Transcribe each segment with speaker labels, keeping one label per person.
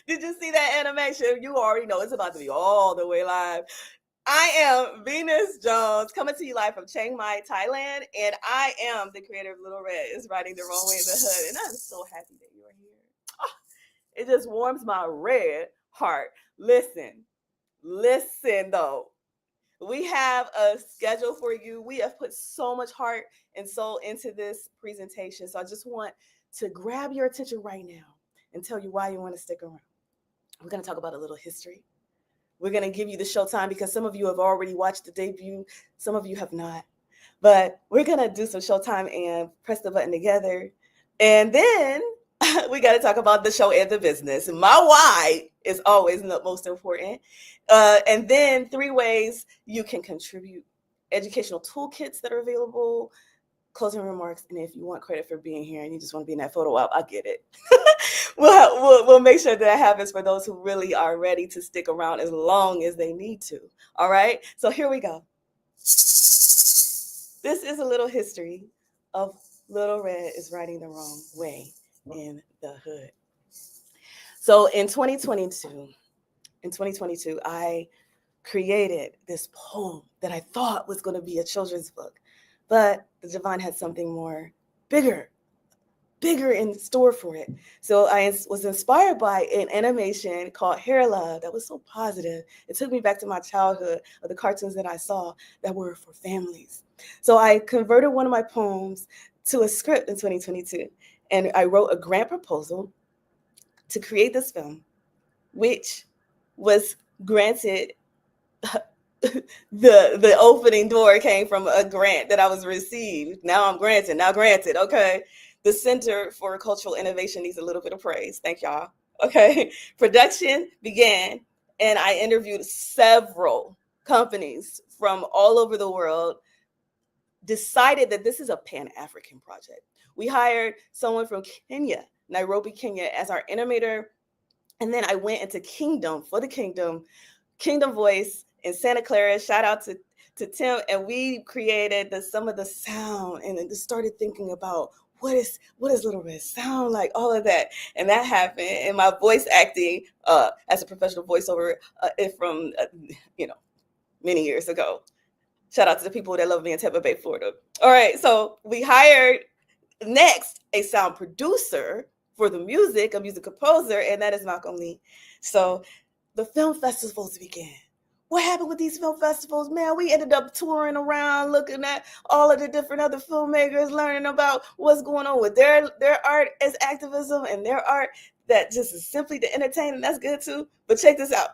Speaker 1: Did you see that animation? You already know it's about to be all the way live. I am Venus Jones, coming to you live from Chiang Mai, Thailand, and I am the creator of Lil Red is Riding the Wrong Way in the Hood, and I'm so happy that you are here. Oh, it just warms my red heart. Listen though. We have a schedule for you. We have put so much heart and soul into this presentation, so I just want to grab your attention right now and tell you why you want to stick around. We're going to talk about a little history. We're going to give you the showtime because some of you have already watched the debut, some of you have not. But we're going to do some showtime and press the button together. And then we got to talk about the show and the business. My why is always the most important. And then 3 ways you can contribute: educational toolkits that are available, closing remarks, and if you want credit for being here and you just want to be in that photo op, I get it. We'll make sure that happens for those who really are ready to stick around as long as they need to. All right, so here we go. This is a little history of Lil Red is Riding the Wrong Way in the Hood. So in 2022, I created this poem that I thought was going to be a children's book, but the divine had something more bigger in store for it. So I was inspired by an animation called Hair Love that was so positive. It took me back to my childhood of the cartoons that I saw that were for families. So I converted one of my poems to a script in 2022, and I wrote a grant proposal to create this film, which was granted. The opening door came from a grant that I was received. Now granted, okay. The Center for Cultural Innovation needs a little bit of praise. Thank y'all. Okay. Production began, and I interviewed several companies from all over the world, decided that this is a Pan-African project. We hired someone from Kenya, Nairobi, Kenya, as our animator. And then I went into Kingdom Voice in Santa Clara. Shout out to Tim, and we created some of the sound, and then just started thinking about what does Lil Red sound like, all of that, and that happened. And my voice acting as a professional voiceover from many years ago. Shout out to the people that love me in Tampa Bay, Florida. All right, so we hired next a sound producer for the music, a music composer, and that is Malcolm Lee. So the film festivals began. What happened with these film festivals? Man, we ended up touring around, looking at all of the different other filmmakers, learning about what's going on with their art as activism and their art that just is simply to entertain, and that's good too. But check this out.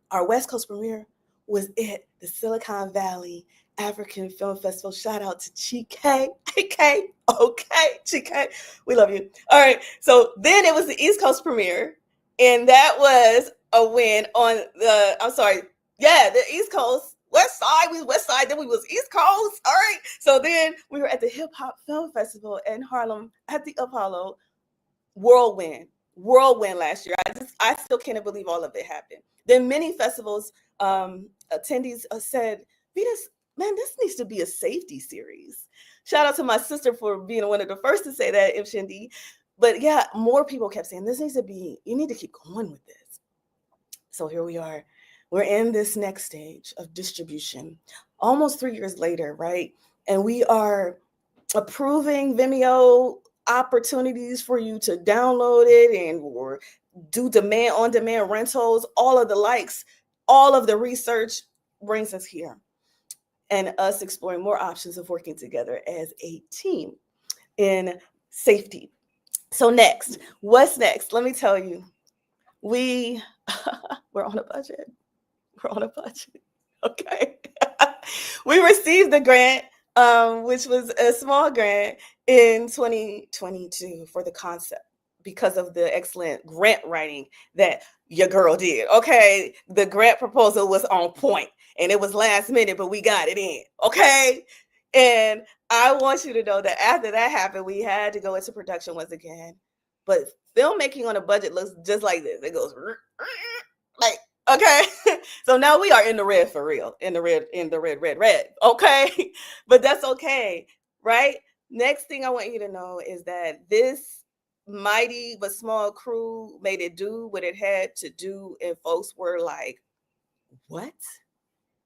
Speaker 1: Our West Coast premiere was at the Silicon Valley African Film Festival. Shout out to Chike. Okay, Chike. We love you. All right. So then it was the East Coast premiere, and that was a win on the East Coast. West Side, we was West Side, then we was East Coast. All right. So then we were at the Hip Hop Film Festival in Harlem at the Apollo. Whirlwind last year. I still can't believe all of it happened. Then many festivals attendees said, Venus, man, this needs to be a safety series. Shout out to my sister for being one of the first to say that, If Shindy. But yeah, more people kept saying, you need to keep going with this. So here we are. We're in this next stage of distribution, almost 3 years later, right? And we are approving Vimeo opportunities for you to download it or do on-demand rentals, all of the likes, all of the research brings us here, and us exploring more options of working together as a team in safety. So what's next? Let me tell you, we're on a budget. Okay. We received the grant, which was a small grant in 2022 for the concept, because of the excellent grant writing that your girl did. Okay. The grant proposal was on point, and it was last minute, but we got it in. Okay. And I want you to know that after that happened, we had to go into production once again. But filmmaking on a budget looks just like this. It goes like, okay. So now we are in the red for real, in the red. Okay. But that's okay. Right. Next thing I want you to know is that this mighty but small crew made it do what it had to do, and folks were like, "What?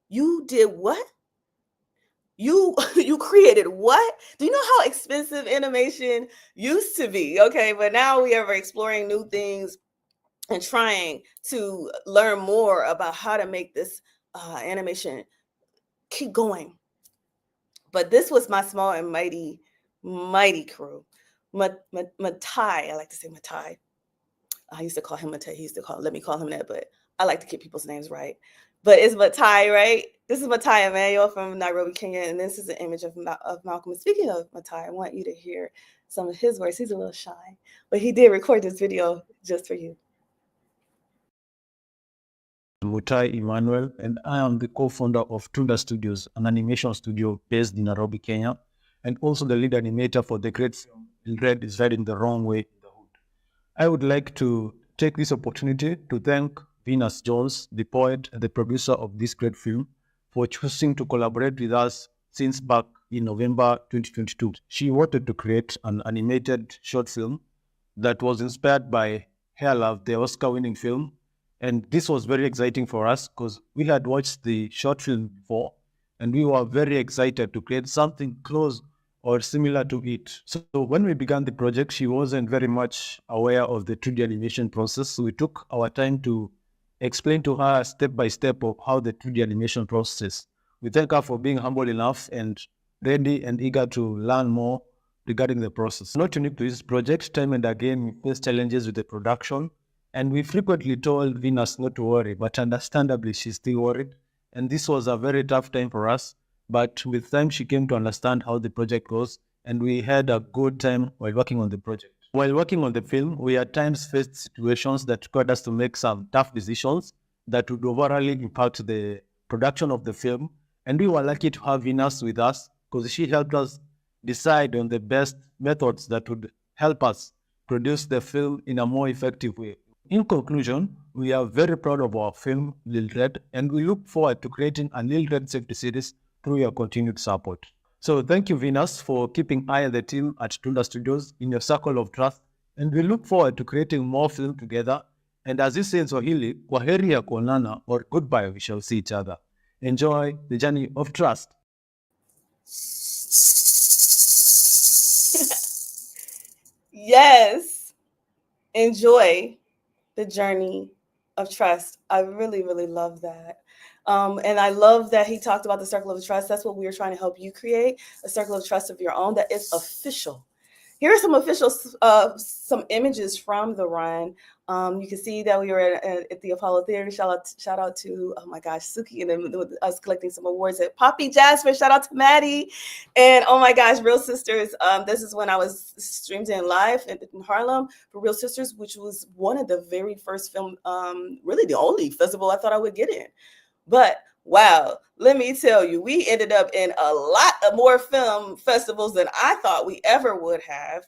Speaker 1: You did what? You you created what? Do you know how expensive animation used to be? Okay, but now we are exploring new things and trying to learn more about how to make this animation keep going. But this was my small and mighty crew. Matai, I like to say Matai. I used to call him Matai. He used to let me call him that, but I like to get people's names right. But it's Matai, right? This is Matai Emmanuel from Nairobi, Kenya, and this is an image of Malcolm. And speaking of Matai, I want you to hear some of his words. He's a little shy, but he did record this video just for you.
Speaker 2: Mutai Emmanuel, and I am the co-founder of Tunda Studios, an animation studio based in Nairobi, Kenya, and also the lead animator for the great film Lil Red is Riding the Wrong Way in the Hood. I would like to take this opportunity to thank Venus Jones, the poet and the producer of this great film, for choosing to collaborate with us since back in November 2022. She wanted to create an animated short film that was inspired by Hair Love, the Oscar-winning film. And this was very exciting for us because we had watched the short film before and we were very excited to create something close or similar to it. So when we began the project, she wasn't very much aware of the 3D animation process. So we took our time to explain to her step by step of how the 3D animation process. We thank her for being humble enough and ready and eager to learn more regarding the process. Not unique to this project, time and again we face challenges with the production, and we frequently told Venus not to worry, but understandably she's still worried. And this was a very tough time for us, but with time she came to understand how the project goes, and we had a good time while working on the project. While working on the film, we at times faced situations that required us to make some tough decisions that would overall impact the production of the film. And we were lucky to have Venus with us because she helped us decide on the best methods that would help us produce the film in a more effective way. In conclusion, we are very proud of our film, Lil Red, and we look forward to creating a Lil Red Safety Series through your continued support. So thank you, Venus, for keeping I and the team at Tunda Studios in your circle of trust, and we look forward to creating more film together. And as you say in Swahili, kwaheri ya kuonana, or goodbye, we shall see each other. Enjoy the journey of trust.
Speaker 1: Yes, enjoy the journey of trust. I really, really love that. And I love that he talked about the circle of trust. That's what we are trying to help you create, a circle of trust of your own that is official. Here are some official, some images from the run. You can see that we were at the Apollo Theater. Shout out to, oh my gosh, Suki and then with us collecting some awards at Poppy Jasper. Shout out to Maddie. And oh my gosh, Real Sisters. This is when I was streamed in live in Harlem for Real Sisters, which was one of the very first film, really the only festival I thought I would get in. But wow, let me tell you, we ended up in a lot of more film festivals than I thought we ever would have.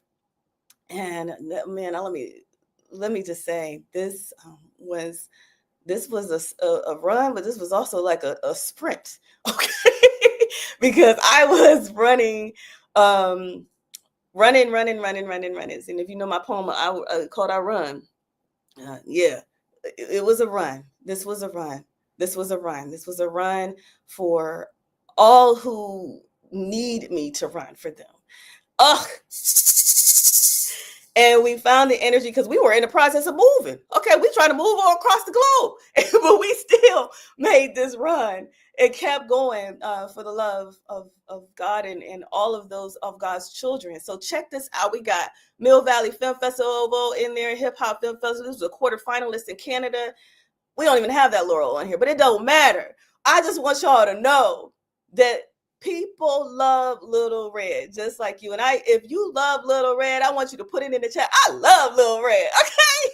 Speaker 1: And man, let me just say, this was a run, but this was also like a sprint, okay? Because I was running. Running. And if you know my poem, I called I Run. Yeah, it was a run. This was a run. This was a run. This was a run for all who need me to run for them. Ugh. And we found the energy because we were in the process of moving. Okay, we trying to move all across the globe, but we still made this run. It kept going for the love of God and all of those of God's children. So check this out. We got Mill Valley Film Festival in there, Hip Hop Film Festival. This was a quarterfinalist in Canada. We don't even have that laurel on here, but it don't matter. I just want y'all to know that people love Little Red, just like you. And if you love Little Red, I want you to put it in the chat. I love Little Red, okay?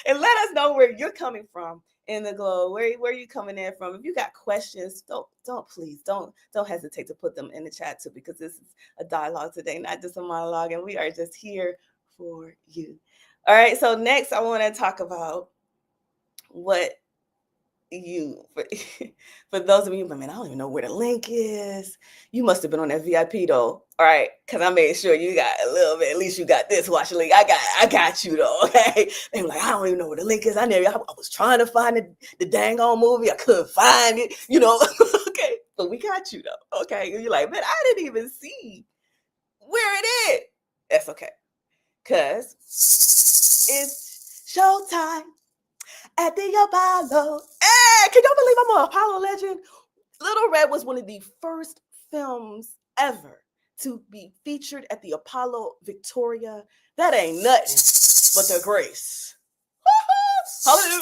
Speaker 1: And let us know where you're coming from in the globe. Where you coming in from? If you got questions, don't hesitate to put them in the chat too, because this is a dialogue today, not just a monologue, and we are just here for you. All right. So next, I want to talk about what you for, for those of you, but man, I don't even know where the link is. You must have been on that VIP though. All right, because I made sure you got a little bit. At least you got this watch link. I got you though. Okay, they were like, I don't even know where the link is. I was trying to find the dang on movie. I couldn't find it. Okay, but we got you though. Okay, you're like, man, I didn't even see where it is. That's okay, cause it's showtime at the Apollo. Hey, can y'all believe I'm an Apollo legend? Little Red was one of the first films ever to be featured at the Apollo Victoria. That ain't nothing but the grace. Hallelujah.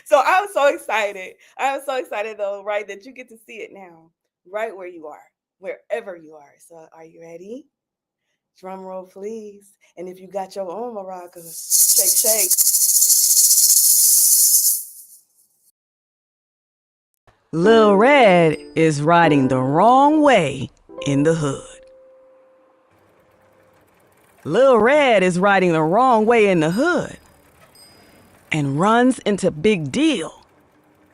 Speaker 1: So I'm so excited. I'm so excited though, right, that you get to see it now, right where you are, wherever you are. So are you ready? Drum roll, please. And if you got your own maracas, shake, shake.
Speaker 3: Lil Red is riding the wrong way in the hood. Lil Red is riding the wrong way in the hood and runs into Big Deal,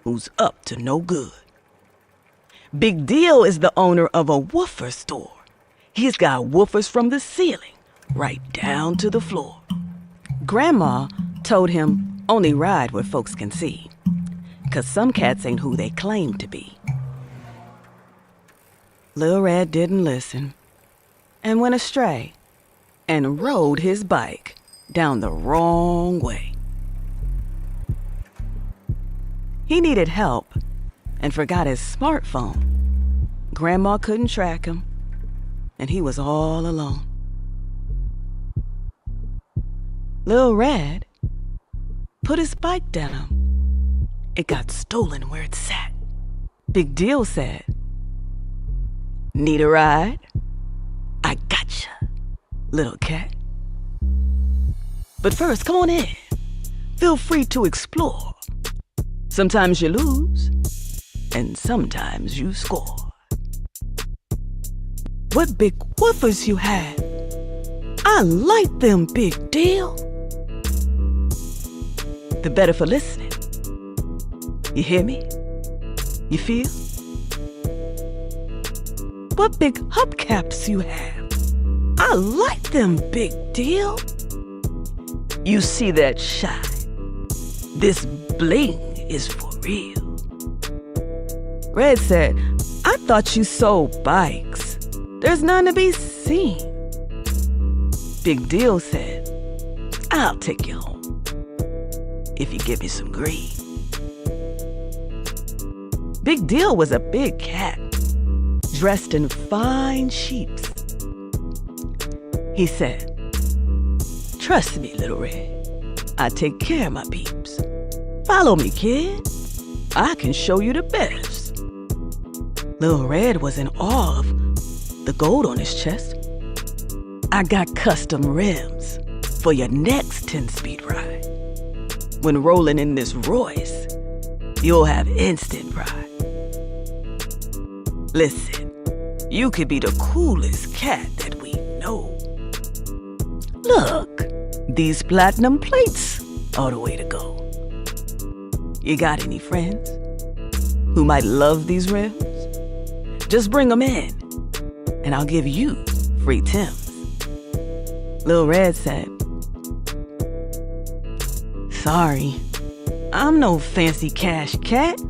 Speaker 3: who's up to no good. Big Deal is the owner of a woofer store. He's got woofers from the ceiling right down to the floor. Grandma told him only ride what folks can see, 'cause some cats ain't who they claim to be. Lil Red didn't listen and went astray and rode his bike down the wrong way. He needed help and forgot his smartphone. Grandma couldn't track him, and he was all alone. Lil Red put his bike down. It got stolen where it sat. Big Deal said, "Need a ride? I gotcha, little cat. But first, come on in. Feel free to explore. Sometimes you lose, and sometimes you score. What big woofers you have. I like them, Big Deal. The better for listening. You hear me? You feel? What big hubcaps you have. I like them, Big Deal. You see that shine? This bling is for real." Red said, "I thought you sold bikes. There's none to be seen." Big Deal said, "I'll take you home if you give me some green." Big Deal was a big cat, dressed in fine sheeps. He said, "Trust me, Little Red. I take care of my peeps. Follow me, kid. I can show you the best." Lil Red was in awe of the gold on his chest. "I got custom rims for your next 10-speed ride. When rolling in this Royce, you'll have instant pride. Listen, you could be the coolest cat that we know. Look, these platinum plates are the way to go. You got any friends who might love these rims? Just bring them in, and I'll give you free Tims." Lil Red said, "Sorry, I'm no fancy cash cat."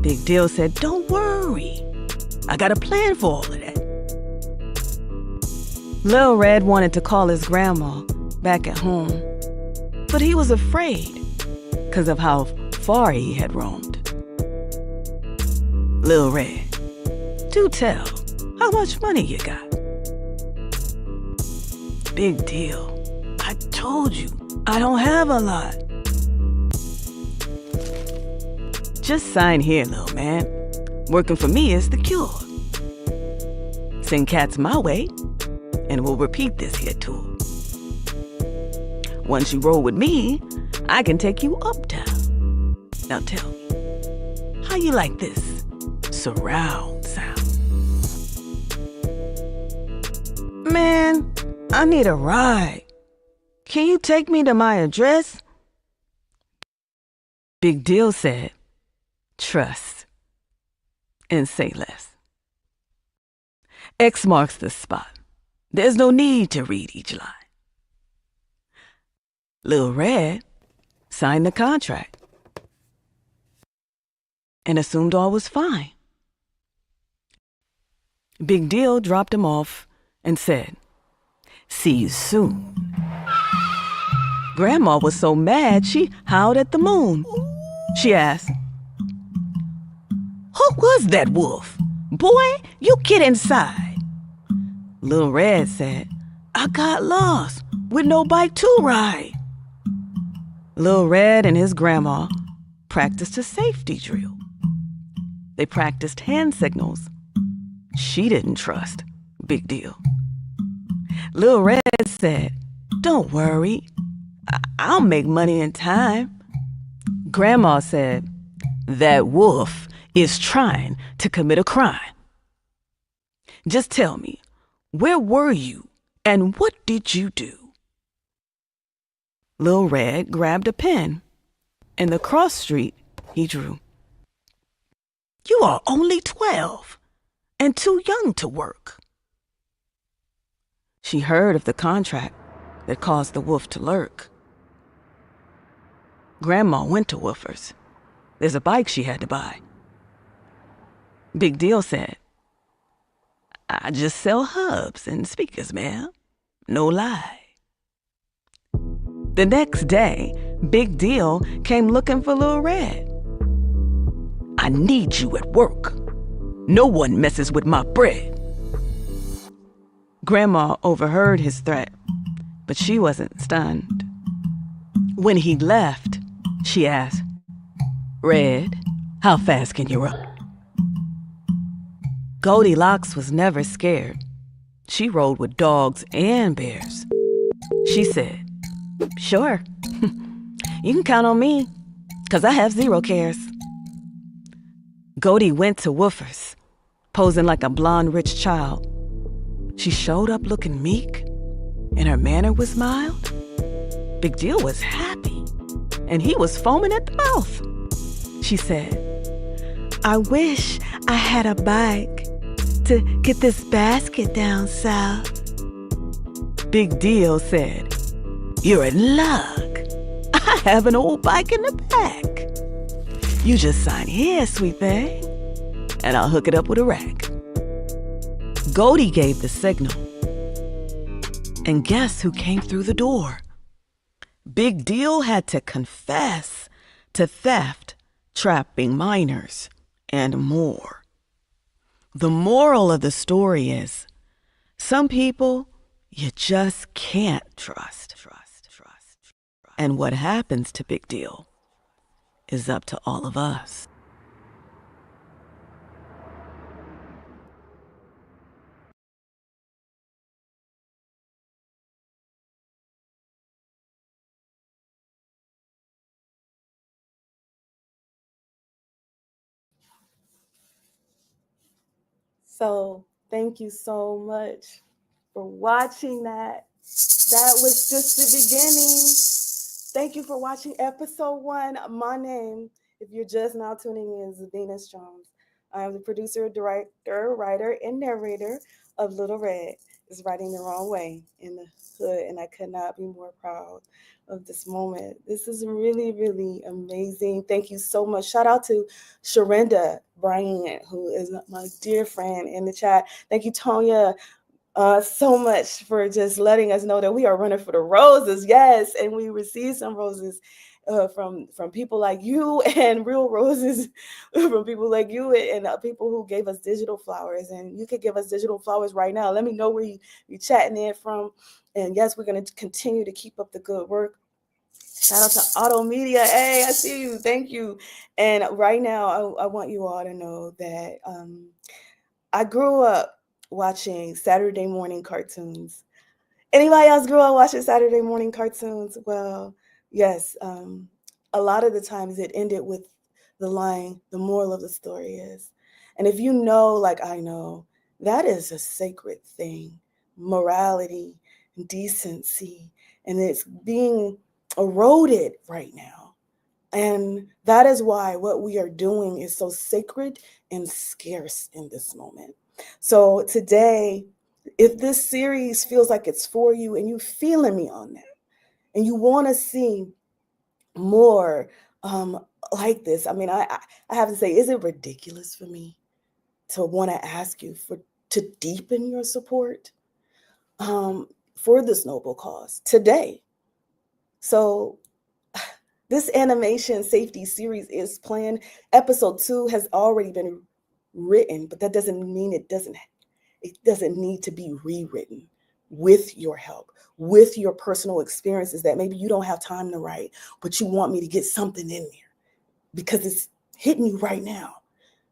Speaker 3: Big Deal said, "Don't worry. I got a plan for all of that." Lil Red wanted to call his grandma back at home, but he was afraid because of how far he had roamed. "Lil Red, do tell, how much money you got?" Big Deal, "I told you, I don't have a lot." "Just sign here, little man. Working for me is the cure. Send cats my way, and we'll repeat this here tour. Once you roll with me, I can take you uptown. Now tell me, how you like this surround sound?" "Man, I need a ride. Can you take me to my address?" Big Deal said, trust and say less. X marks the spot. There's no need to read each line. Lil Red signed the contract and assumed all was fine. Big Deal dropped him off and said, see you soon. Grandma was so mad she howled at the moon. She asked, who was that wolf? Boy, you get inside. Lil Red said, I got lost with no bike to ride. Lil Red and his grandma practiced a safety drill. They practiced hand signals. She didn't trust Big Deal. Lil Red said, don't worry, I'll make money in time. Grandma said, that wolf is trying to commit a crime. Just tell me, where were you and what did you do? Lil Red grabbed a pen. In the cross street, he drew. You are only 12 and too young to work. She heard of the contract that caused the wolf to lurk. Grandma went to Woofers. There's a bike she had to buy. Big Deal said, I just sell hubs and speakers, ma'am. No lie. The next day, Big Deal came looking for Lil Red. I need you at work. No one messes with my bread. Grandma overheard his threat, but she wasn't stunned. When he left, she asked, Red, how fast can you run? Goldilocks was never scared. She rode with dogs and bears. She said, sure, you can count on me, 'cause I have 0 cares. Goldie went to Woofers, posing like a blonde rich child. She showed up looking meek, and her manner was mild. Big Deal was happy, and he was foaming at the mouth. She said, I wish I had a bike to get this basket down south. Big Deal said, you're in luck. I have an old bike in the back. You just sign here, sweet thing, and I'll hook it up with a rack. Goldie gave the signal. And guess who came through the door? Big Deal had to confess to theft, trapping minors, and more. The moral of the story is, some people you just can't trust. And what happens to Big Deal is up to all of us.
Speaker 1: So thank you so much for watching that. That was just the beginning. Thank you for watching episode 1. My name, if you're just now tuning in, is Venus Jones. I am the producer, director, writer, and narrator of Lil Red is Riding the Wrong Way in the Hood, and I could not be more proud of this moment. This is really, really amazing. Thank you so much. Shout out to Sharinda Bryant, who is my dear friend in the chat. Thank you, Tonya, so much for just letting us know that we are running for the roses. Yes, and we received some roses from people like you, and real roses from people like you, and people who gave us digital flowers. And you could give us digital flowers right now. Let me know where you're chatting in from. And yes, we're going to continue to keep up the good work. Shout out to Auto Media. Hey, I see you. Thank you. And right now, I want you all to know that I grew up watching Saturday morning cartoons. Anybody else grew up watching Saturday morning cartoons? Well, yes. A lot of the times it ended with the line, the moral of the story is. And if you know, like I know, that is a sacred thing. Morality, decency, and it's being eroded right now. And that is why what we are doing is so sacred and scarce in this moment. So today, if this series feels like it's for you and you feeling me on that, and you want to see more like this, I mean, I have to say, is it ridiculous for me to want to ask you to deepen your support for this noble cause today? So this animation safety series is planned. Episode 2 has already been written, but that doesn't mean it doesn't need to be rewritten with your help, with your personal experiences that maybe you don't have time to write, but you want me to get something in there because it's hitting you right now.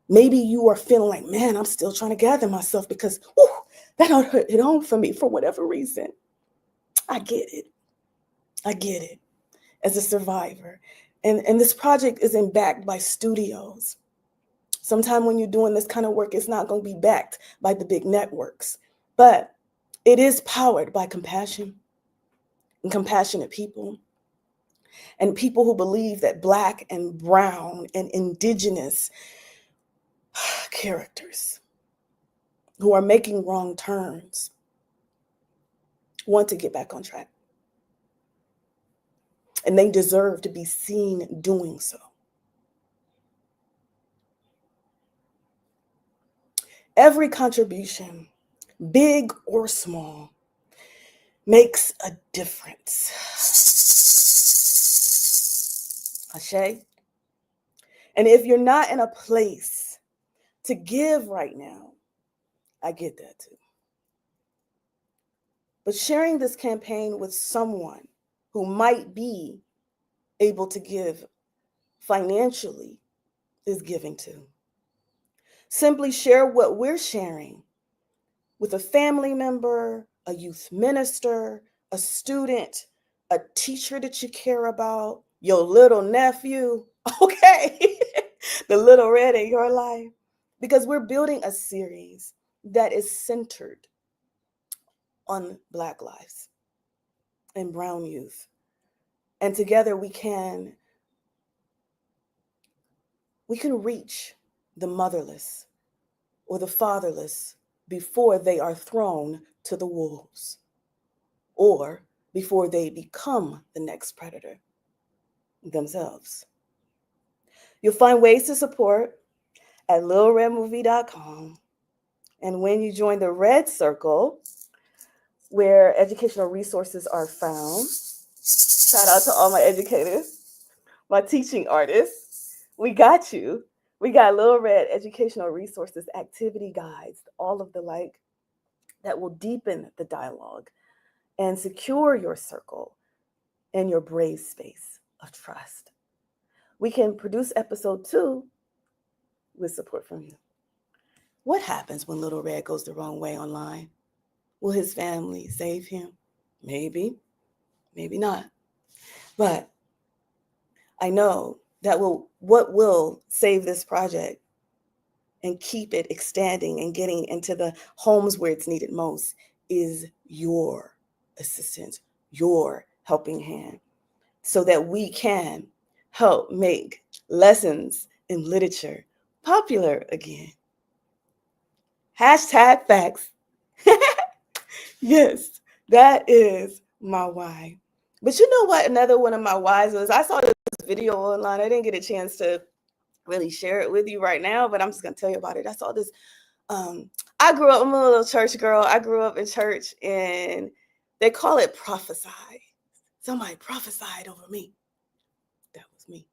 Speaker 1: Maybe you are feeling like, man, I'm still trying to gather myself because that don't hit home for me for whatever reason. I get it. As a survivor. And this project isn't backed by studios. Sometimes when you're doing this kind of work, it's not going to be backed by the big networks, but it is powered by compassion and compassionate people and people who believe that Black and brown and indigenous characters who are making wrong turns want to get back on track. And they deserve to be seen doing so. Every contribution, big or small, makes a difference. Ashe? And if you're not in a place to give right now, I get that too. But sharing this campaign with someone who might be able to give financially is giving too. Simply share what we're sharing with a family member, a youth minister, a student, a teacher that you care about, your little nephew, okay? The little red in your life. Because we're building a series that is centered on Black lives and brown youth. And together we can reach the motherless or the fatherless before they are thrown to the wolves or before they become the next predator themselves. You'll find ways to support at lilredmovie.com. And when you join the Red Circle, where educational resources are found, shout out to all my educators, my teaching artists, we got you. We got Lil Red educational resources, activity guides, all of the like that will deepen the dialogue and secure your circle and your brave space of trust. We can produce episode 2 with support from you. What happens when Little Red goes the wrong way online? Will his family save him? Maybe, maybe not. But I know that what will save this project and keep it extending and getting into the homes where it's needed most is your assistance, your helping hand, so that we can help make lessons in literature popular again. Hashtag facts. Yes, that is my why. But you know what? Another one of my whys was I saw this video online. I didn't get a chance to really share it with you right now, but I'm just going to tell you about it. I saw this. I grew up, I'm a little church girl. I grew up in church and they call it prophesy. Somebody prophesied over me. That was me.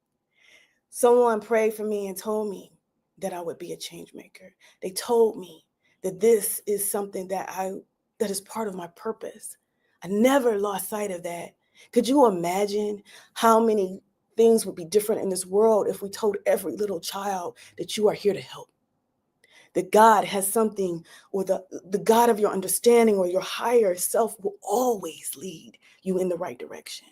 Speaker 1: Someone prayed for me and told me that I would be a change maker. They told me that this is something that is part of my purpose. I never lost sight of that. Could you imagine how many things would be different in this world if we told every little child that you are here to help? That God has something, or the God of your understanding or your higher self will always lead you in the right direction.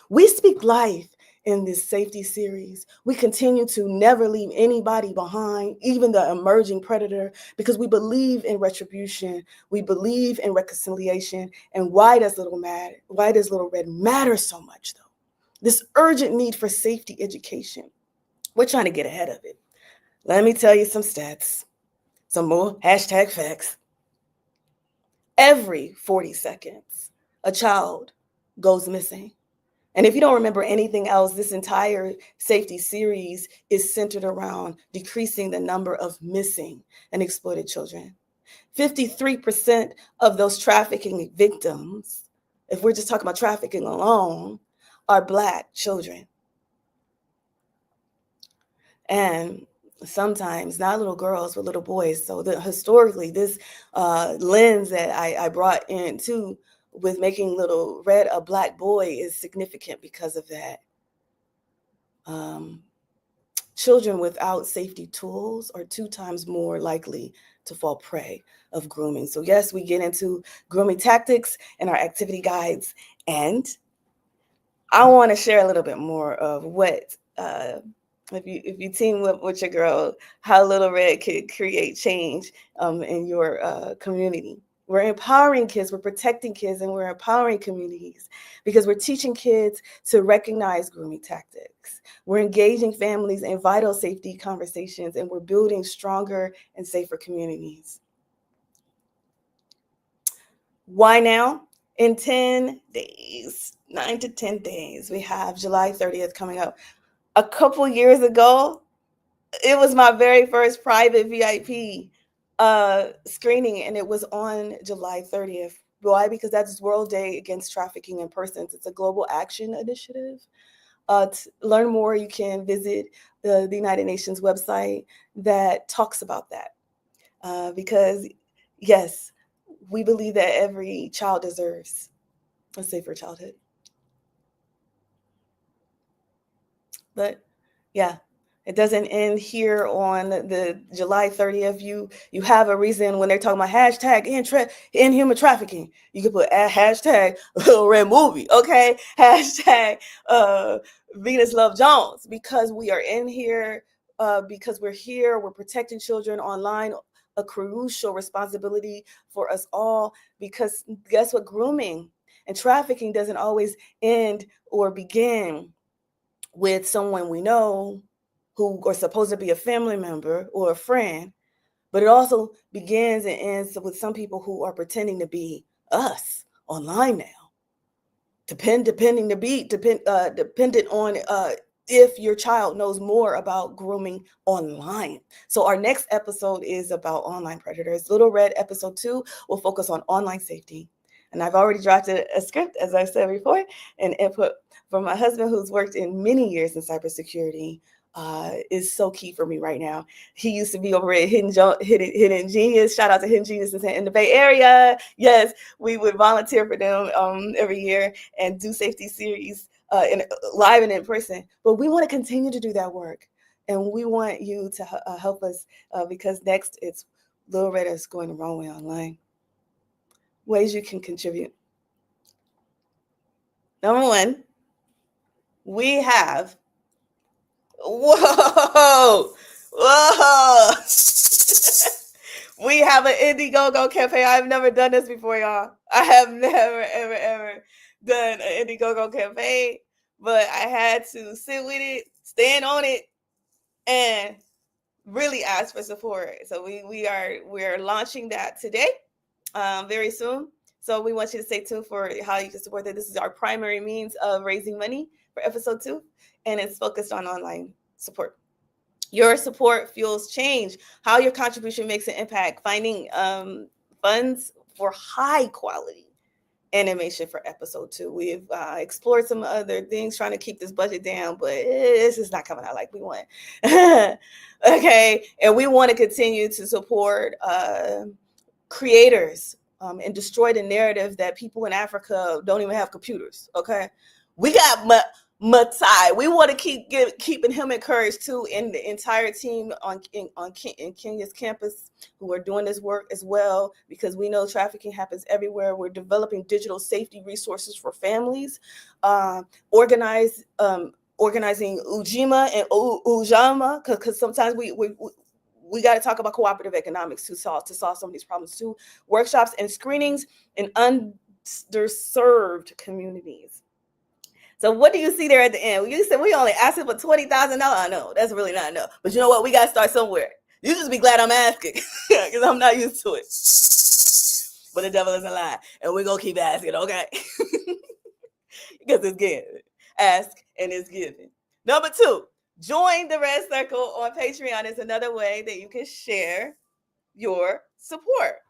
Speaker 1: We speak life in this safety series. We continue to never leave anybody behind, even the emerging predator, because we believe in retribution. We believe in reconciliation. And why does Little Red matter so much, though? this urgent need for safety education. We're trying to get ahead of it. Let me tell you some stats, some more hashtag facts. Every 40 seconds, a child goes missing. And if you don't remember anything else, this entire safety series is centered around decreasing the number of missing and exploited children. 53% of those trafficking victims, if we're just talking about trafficking alone, are Black children. And sometimes not little girls, but little boys. So historically, this lens that I brought in too with making Lil Red a Black boy is significant because of that. Children without safety tools are 2 times more likely to fall prey of grooming. So yes, we get into grooming tactics in our activity guides, and I want to share a little bit more of what if you team up with your girl, how Lil Red could create change in your community. We're empowering kids, we're protecting kids, and we're empowering communities because we're teaching kids to recognize grooming tactics. We're engaging families in vital safety conversations, and we're building stronger and safer communities. Why now? In 10 days, 9 to 10 days, we have July 30th coming up. A couple years ago, it was my very first private VIP screening, and it was on July 30th. Why? Because that's World Day Against Trafficking in Persons. It's a global action initiative. To learn more, you can visit the United Nations website that talks about that. Because, yes, we believe that every child deserves a safer childhood. But yeah, it doesn't end here on the July 30th. You have a reason when they're talking about hashtag inhuman trafficking. You can put a hashtag Lil Red movie, okay? Hashtag Venus Love Jones, because we are in here, because we're here, we're protecting children online, a crucial responsibility for us all, because guess what? Grooming and trafficking doesn't always end or begin with someone we know who are supposed to be a family member or a friend, but it also begins and ends with some people who are pretending to be us online now. Dependent on if your child knows more about grooming online. So our next episode is about online predators. Lil Red episode 2 will focus on online safety. And I've already drafted a script, as I said before, and input from my husband, who's worked in many years in cybersecurity, is so key for me right now. He used to be over at Hidden Genius. Shout out to Hidden Genius in the Bay Area. Yes, we would volunteer for them every year and do safety series live and in person. But we want to continue to do that work. And we want you to help us because next it's Lil Red is going the wrong way online. Ways you can contribute. Number 1, we have, whoa, we have an Indiegogo campaign. I've never done this before, y'all. I have never, ever done an Indiegogo campaign, but I had to sit with it, stand on it, and really ask for support. So we are launching that today, very soon. So we want you to stay tuned for how you can support that. This is our primary means of raising money for episode 2, and it's focused on online support. Your support fuels change. How your contribution makes an impact. Finding funds for high quality animation for episode 2. We've explored some other things, trying to keep this budget down, but this is not coming out like we want. Okay, and we want to continue to support creators and destroy the narrative that people in Africa don't even have computers. Okay, we got Matai. We want to keeping him encouraged too, and the entire team in Kenya's campus who are doing this work as well, because we know trafficking happens everywhere. We're developing digital safety resources for families, organizing Ujima and Ujama, because sometimes we got to talk about cooperative economics to solve some of these problems too. Workshops and screenings in underserved communities. So what do you see there at the end? You said we only asking for $20,000. I know that's really not enough, but you know what? We got to start somewhere. You just be glad I'm asking because I'm not used to it. But the devil isn't lying, and we're gonna keep asking, okay? Because it's given. Ask and it's given. Number 2, join the Red Circle on Patreon is another way that you can share your support.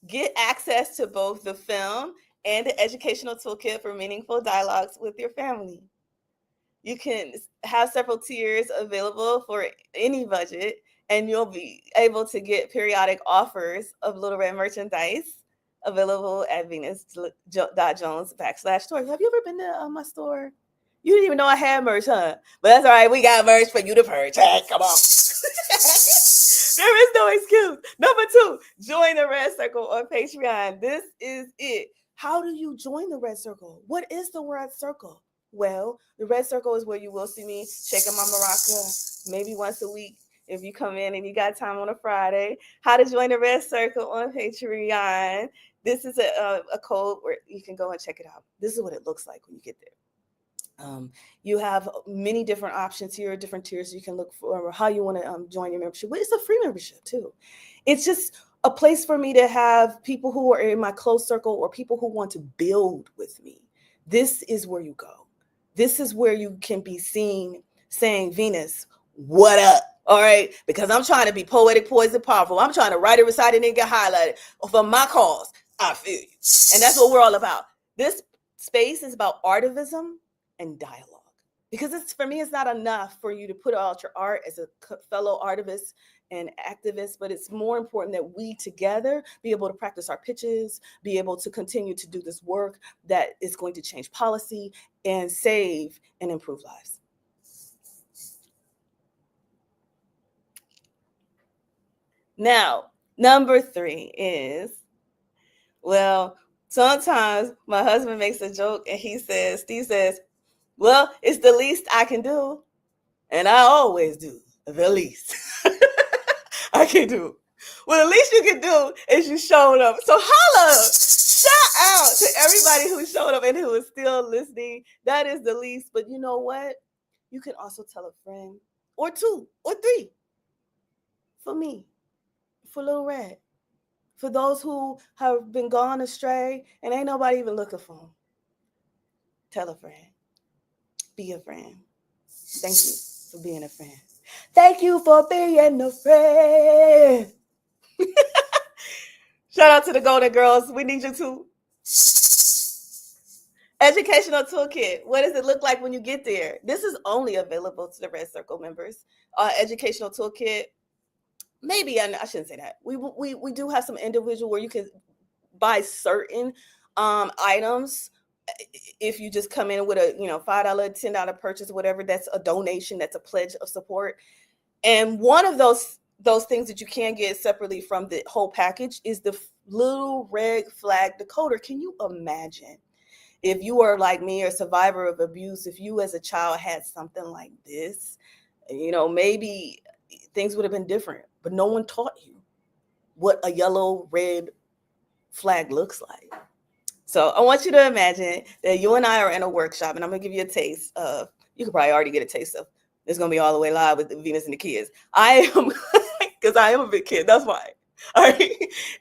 Speaker 1: Get access to both the film and the educational toolkit for meaningful dialogues with your family. You can have several tiers available for any budget, and you'll be able to get periodic offers of Little Red merchandise available at venus.jones/store. Have you ever been to my store? You didn't even know I had merch, huh? But that's all right. We got merch for you to purchase. Come on. There is no excuse. Number 2, join the Red Circle on Patreon. This is it. How do you join the Red Circle? What is the Red Circle? Well, the Red Circle is where you will see me shaking my maraca maybe once a week if you come in and you got time on a Friday. How to join the Red Circle on Patreon. This is a code where you can go and check it out. This is what it looks like when you get there. You have many different options here, different tiers you can look for, how you want to join your membership. But it's a free membership too. It's just a place for me to have people who are in my close circle or people who want to build with me. This is where you go. This is where you can be seen saying, Venus, what up? All right, because I'm trying to be poetic, poised, and powerful. I'm trying to write it, recite it, and get highlighted for my cause. I feel you. And that's what we're all about. This space is about artivism and dialogue. Because for me, it's not enough for you to put out your art as a fellow artivist and activist, but it's more important that we together be able to practice our pitches, be able to continue to do this work that is going to change policy and save and improve lives. Now, number 3 is, well, sometimes my husband makes a joke and Steve says, well, it's the least I can do. And I always do the least I can do. Well, the least you can do is you showed up. So holla, shout out to everybody who showed up and who is still listening. That is the least. But you know what? You can also tell a friend or 2 or 3 for me, for Lil Red, for those who have been gone astray and ain't nobody even looking for them. Tell a friend. Be a friend. Thank you for being a friend. Thank you for being a friend. Shout out to the Golden Girls. We need you too. Educational toolkit. What does it look like when you get there? This is only available to the Red Circle members. Educational toolkit. Maybe I shouldn't say that. We do have some individual where you can buy certain items. If you just come in with a $5, $10 purchase, whatever, that's a donation, that's a pledge of support. And one of those things that you can get separately from the whole package is the little red flag decoder. Can you imagine if you are like me, a survivor of abuse, if you as a child had something like this, maybe things would have been different, but no one taught you what a yellow red flag looks like. So I want you to imagine that you and I are in a workshop, and I'm going to give you a taste of, you could probably already get a taste of, it's going to be all the way live with Venus and the kids. I am, because I am a big kid, that's why. All right.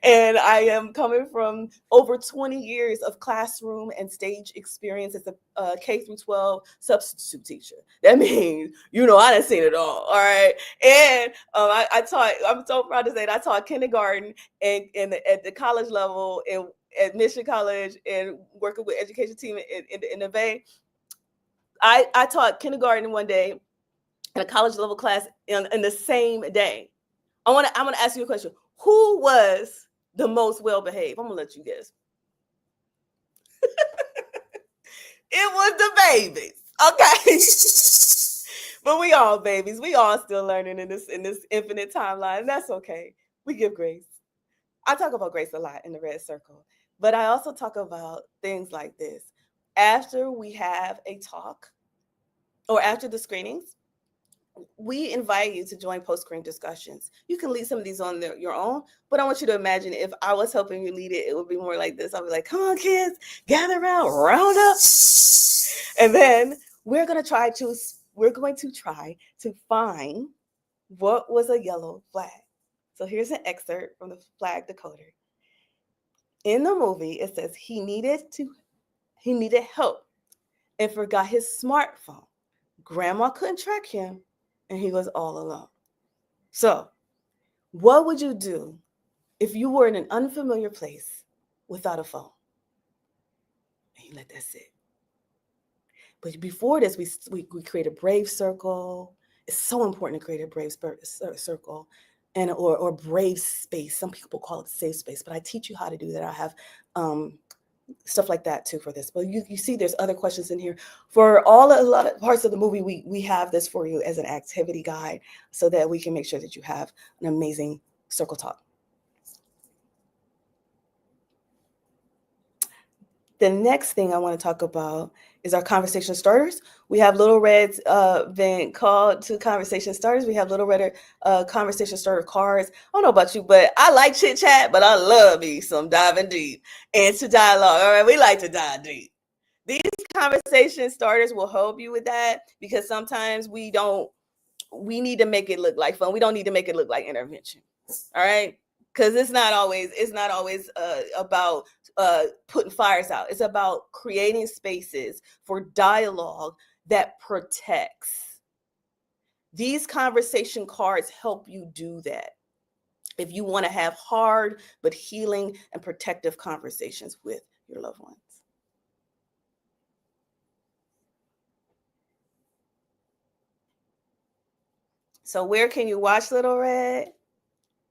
Speaker 1: And I am coming from over 20 years of classroom and stage experience as a K through 12 substitute teacher. That means, I done seen it all. All right. And I taught, I'm so proud to say that I taught kindergarten and at the college level and at Mission College and working with education team in the Bay. I taught kindergarten one day and a college level class in the same day. I'm gonna ask you a question. Who was the most well behaved? I'm gonna let you guess. It was the babies. Okay. But we all babies. We all still learning in this infinite timeline. And that's okay. We give grace. I talk about grace a lot in the Red Circle, but I also talk about things like this. After we have a talk or after the screenings, we invite you to join post-screen discussions. You can lead some of these on your own, but I want you to imagine if I was helping you lead it, it would be more like this. I'll be like, come on, kids, gather around, round up. And then we're going to try to find what was a yellow flag. So here's an excerpt from the flag decoder. In the movie, it says he needed help and forgot his smartphone. Grandma couldn't track him, and he was all alone. So, what would you do if you were in an unfamiliar place without a phone? And you let that sit. But before this, we create a brave circle. It's so important to create a brave circle or brave space. Some people call it safe space, but I teach you how to do that. I have stuff like that too for this. But you see there's other questions in here. For a lot of parts of the movie, we have this for you as an activity guide so that we can make sure that you have an amazing circle talk. The next thing I want to talk about is our conversation starters. We have Lil Red's been called to conversation starters. We have Lil Red conversation starter cards. I don't know about you, but I like chit chat, but I love me some diving deep into dialogue. All right, we like to dive deep. These conversation starters will help you with that because sometimes we need to make it look like fun. We don't need to make it look like intervention. All right. Because it's not always about putting fires out. It's about creating spaces for dialogue that protects. These conversation cards help you do that if you want to have hard but healing and protective conversations with your loved ones. So where can you watch Lil Red?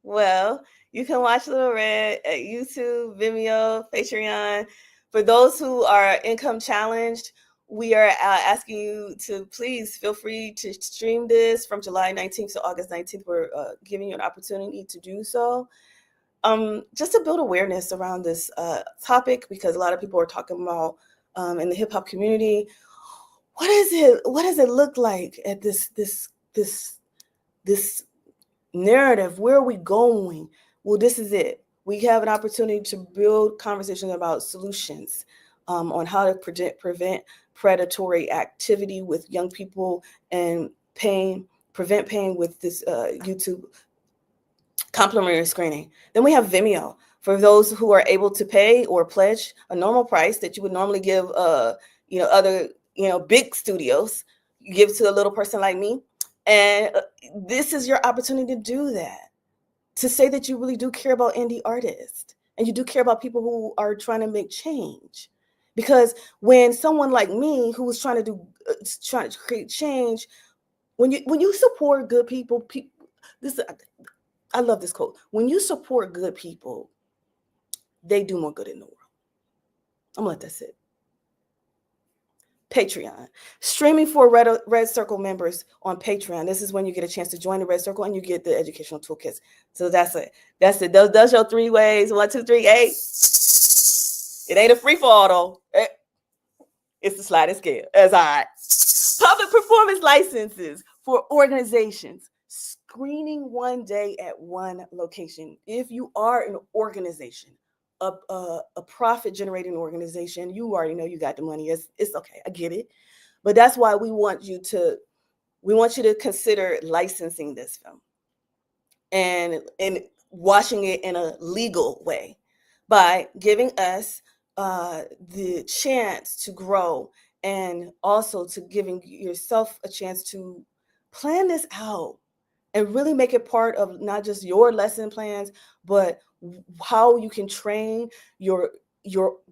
Speaker 1: Well, you can watch Lil Red at YouTube, Vimeo, Patreon. For those who are income challenged, we are asking you to please feel free to stream this from July 19th to August 19th. We're giving you an opportunity to do so. Just to build awareness around this topic, because a lot of people are talking about in the hip hop community, what does it look like at this narrative? Where are we going? Well, this is it. We have an opportunity to build conversations about solutions on how to prevent predatory activity with young people and prevent pain with this YouTube complimentary screening. Then we have Vimeo for those who are able to pay or pledge a normal price that you would normally give other big studios. You give to a little person like me. And this is your opportunity to do that, to say that you really do care about indie artists and you do care about people who are trying to make change. Because when someone like me who is trying to create change, when you support good people, I love this quote. When you support good people, they do more good in the world. I'm gonna let that sit. Patreon. Streaming for Red Circle members on Patreon. This is when you get a chance to join the Red Circle and you get the educational toolkits. So that's it. Those your 3 ways. 1, 2, 3, 8. It ain't a free fall though. It's the sliding scale. That's all right. Public performance licenses for organizations. Screening one day at one location. If you are an organization, a profit generating organization, you already know you got the money. It's okay. I get it. But that's why we want you to consider licensing this film and watching it in a legal way by giving us the chance to grow and also to giving yourself a chance to plan this out and really make it part of not just your lesson plans, but how you can train your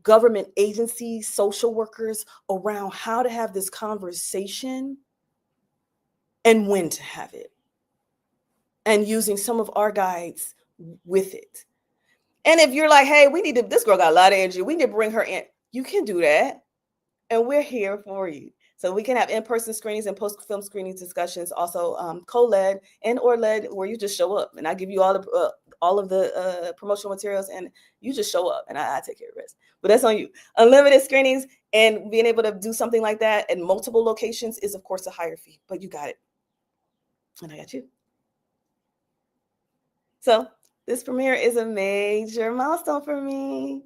Speaker 1: government agencies, social workers around how to have this conversation and when to have it, and using some of our guides with it. And if you're like, hey, this girl got a lot of energy, we need to bring her in, you can do that. And we're here for you. So we can have in-person screenings and post-film screening discussions, also co-led and or led, where you just show up and I give you all of the promotional materials and you just show up and I take care of the rest. But that's on you. Unlimited screenings and being able to do something like that in multiple locations is, of course, a higher fee, but you got it. And I got you. So this premiere is a major milestone for me.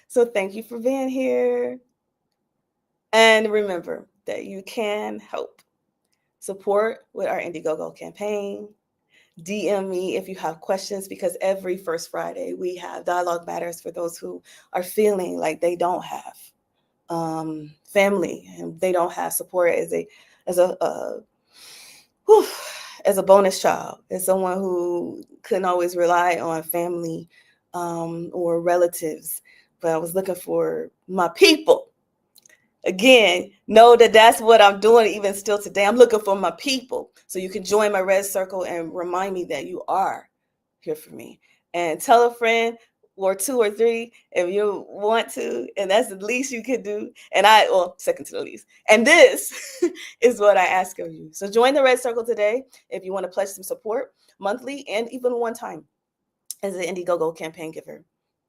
Speaker 1: So thank you for being here. And remember that you can help support with our Indiegogo campaign. DM me if you have questions, because every first Friday we have Dialogue Matters for those who are feeling like they don't have family and they don't have support as a bonus child, as someone who couldn't always rely on family or relatives. But I was looking for my people. Again, know that that's what I'm doing even still today. I'm looking for my people. So you can join my red circle and remind me that you are here for me. And tell a friend or 2 or 3 if you want to. And that's the least you can do. And second to the least. And this is what I ask of you. So join the red circle today if you want to pledge some support monthly and even one time as an Indiegogo campaign giver.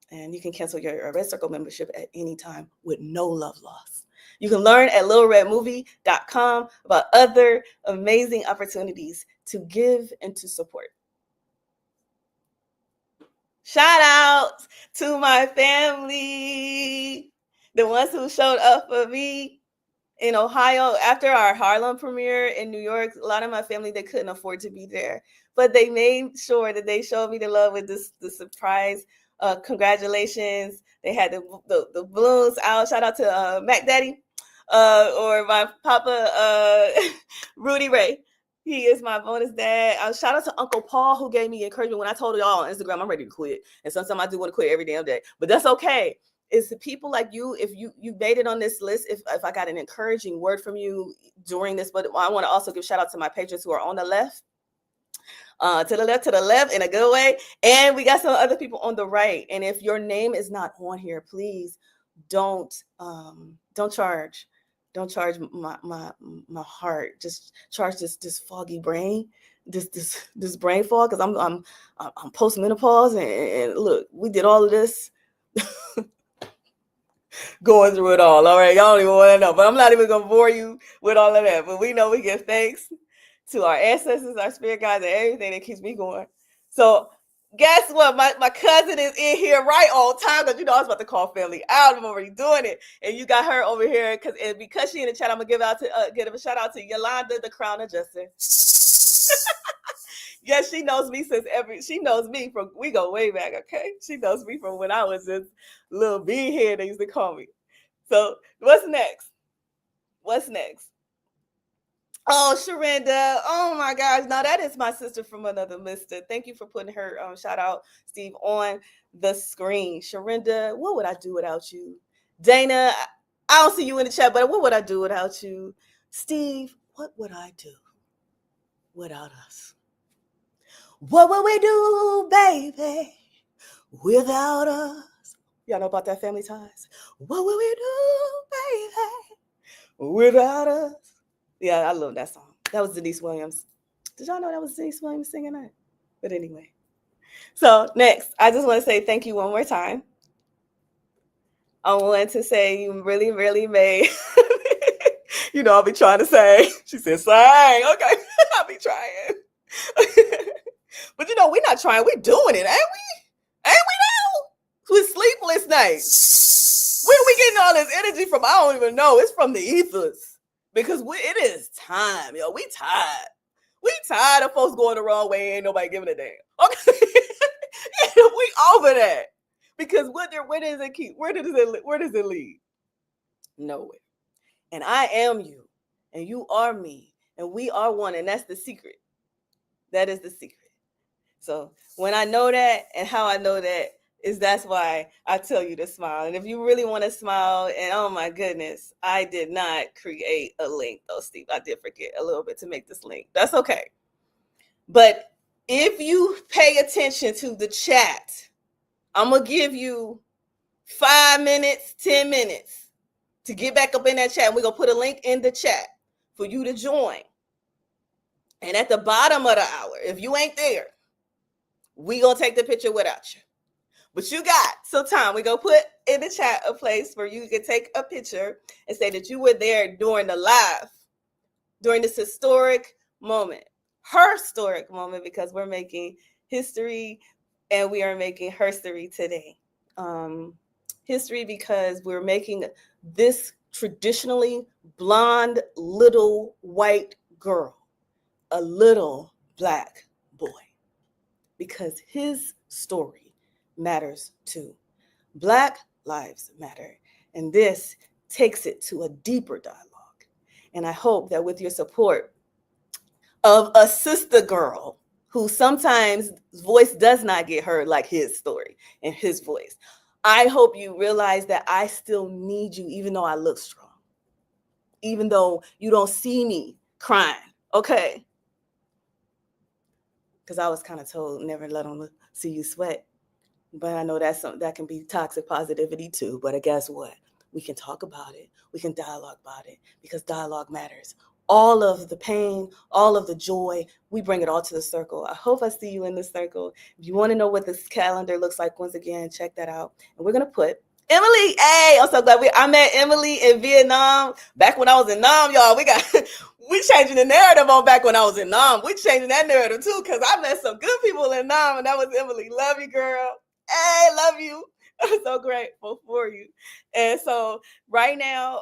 Speaker 1: And you can cancel your red circle membership at any time with no love lost. You can learn at lilredmovie.com about other amazing opportunities to give and to support. Shout out to my family, the ones who showed up for me in Ohio after our Harlem premiere in New York. A lot of my family, they couldn't afford to be there, but they made sure that they showed me the love with the surprise congratulations. They had the balloons out. Shout out to Mac Daddy or my papa, Rudy Ray. He is my bonus dad. Shout out to Uncle Paul, who gave me encouragement when I told y'all on Instagram I'm ready to quit. And sometimes I do want to quit every damn day, but that's okay. It's the people like you, if you made it on this list, if I got an encouraging word from you during this, but I want to also give shout out to my patrons who are on the left. To the left in a good way. And we got some other people on the right. And if your name is not on here, please don't charge. Don't charge my heart. Just charge this foggy brain, this brain fog, because I'm postmenopause and look, we did all of this. Going through it all right, y'all don't even want to know, but I'm not even gonna bore you with all of that. But we know we give thanks to our ancestors, our spirit guides, and everything that keeps me going. So guess what? My cousin is in here right on time, because I was about to call family out. I'm already doing it, and you got her over here because she in the chat. I'm gonna give a shout out to Yolanda, the Crown Adjuster. Yes, she knows me she knows me from, we go way back, okay? She knows me from when I was this little beanhead, they used to call me. So what's next? Oh, Sharinda. Oh my gosh. Now that is my sister from another mister. Thank you for putting her shout out, Steve, on the screen. Sharinda, what would I do without you? Dana, I don't see you in the chat, but what would I do without you? Steve, what would I do without us? What would we do, baby, without us? Y'all know about that Family Ties? What would we do, baby, without us? Yeah, I love that song. That was Denise Williams. Did y'all know that was Denise Williams singing that? But anyway. So next, I just want to say thank you one more time. I want to say you really, really made, I'll be trying to say. She said, sing. Okay, I'll be trying. But we're not trying. We're doing it, ain't we? Ain't we now? With sleepless nights. Where are we getting all this energy from? I don't even know. It's from the ethers. Because it is time, yo. We tired. We tired of folks going the wrong way. Ain't nobody giving a damn. Okay. We over that. Because where does it keep? Where does it lead? Nowhere. And I am you. And you are me. And we are one. And that's the secret. That is the secret. So when I know that, and how I know that, that's why I tell you to smile. And if you really want to smile, and oh my goodness, I did not create a link though, Steve. I did forget a little bit to make this link. That's okay. But if you pay attention to the chat, I'm going to give you 5 minutes, 10 minutes to get back up in that chat. We're going to put a link in the chat for you to join. And at the bottom of the hour, if you ain't there, we going to take the picture without you. But you got some time. We're going to put in the chat a place where you can take a picture and say that you were there during the live, during this historic moment historic moment because we're making history and we are making herstory today. History because we're making this traditionally blonde little white girl a little black boy because his story matters too. Black lives matter. And this takes it to a deeper dialogue. And I hope that with your support of a sister girl who sometimes voice does not get heard like his story and his voice, I hope you realize that I still need you even though I look strong, even though you don't see me crying, okay? Because I was kind of told never let them see you sweat. But I know that can be toxic positivity too. But guess what? We can talk about it. We can dialogue about it because dialogue matters. All of the pain, all of the joy, we bring it all to the circle. I hope I see you in the circle. If you want to know what this calendar looks like, once again, check that out. And we're going to put Emily. Hey, I'm so glad I met Emily in Vietnam back when I was in Nam, y'all. We changing the narrative on back when I was in Nam. We changing that narrative too because I met some good people in Nam, and that was Emily. Love you, girl. Hey, love you. I'm so grateful for you. And so right now,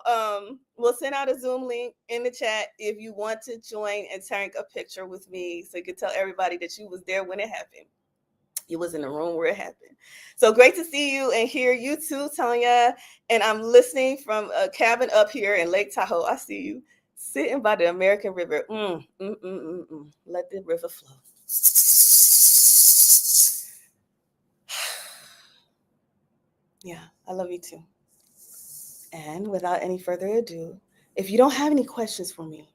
Speaker 1: we'll send out a Zoom link in the chat if you want to join and take a picture with me so you can tell everybody that you was there when it happened. You was in the room where it happened. So great to see you and hear you too, Tanya. And I'm listening from a cabin up here in Lake Tahoe. I see you sitting by the American River. Let the river flow. Yeah, I love you too. And without any further ado, if you don't have any questions for me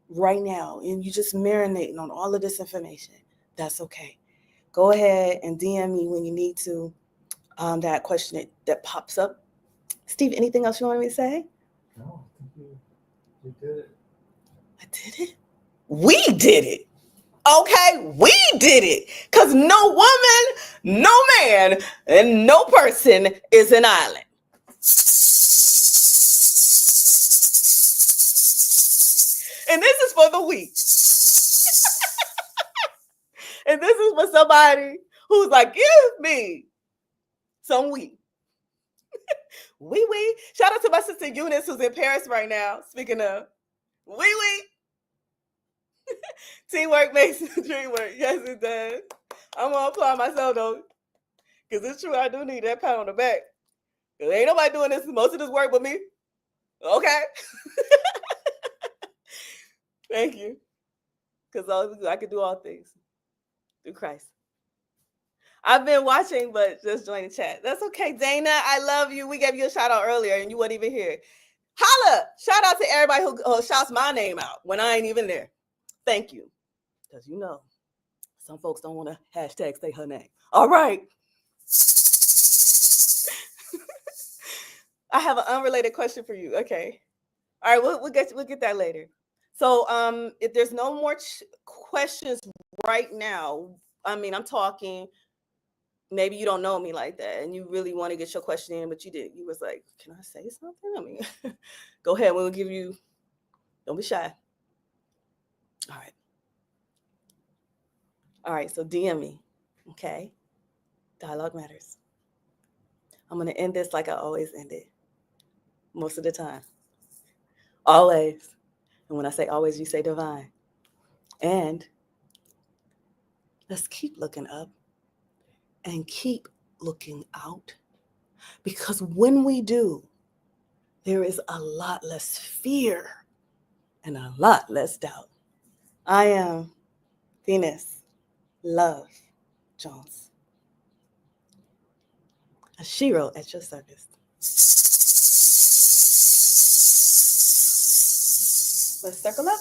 Speaker 1: right now and you're just marinating on all of this information, that's okay. Go ahead and DM me when you need to. That question that pops up. Steve, anything else you want me to say?
Speaker 2: No, I think you did it.
Speaker 1: I did it? We did it. Okay, we did it. Because no woman, no man, and no person is an island. And this is for the week. And this is for somebody who's like, give me some weed. Wee. Shout out to my sister Eunice who's in Paris right now. Speaking of wee. Teamwork makes the dream work. Yes, it does. I'm going to apply myself though. Because it's true, I do need that pat on the back. Because ain't nobody doing most of this work but me. Okay. Thank you. Because I can do all things through Christ. I've been watching, but just join the chat. That's okay, Dana. I love you. We gave you a shout out earlier and you weren't even here. Holla! Shout out to everybody who shouts my name out when I ain't even there. Thank you. Because you know, some folks don't want to hashtag say her name. All right. I have an unrelated question for you. Okay. All right, we'll get that later. So if there's no more questions right now, I mean, I'm talking, maybe you don't know me like that and you really want to get your question in, but you didn't. You was like, can I say something? I mean, go ahead. We'll give you, don't be shy. All right, so DM me, okay? Dialogue matters. I'm going to end this like I always end it, most of the time. Always. And when I say always, you say divine. And let's keep looking up and keep looking out. Because when we do, there is a lot less fear and a lot less doubt. I am Venus Love Jones, a shero at your service. Let's circle up.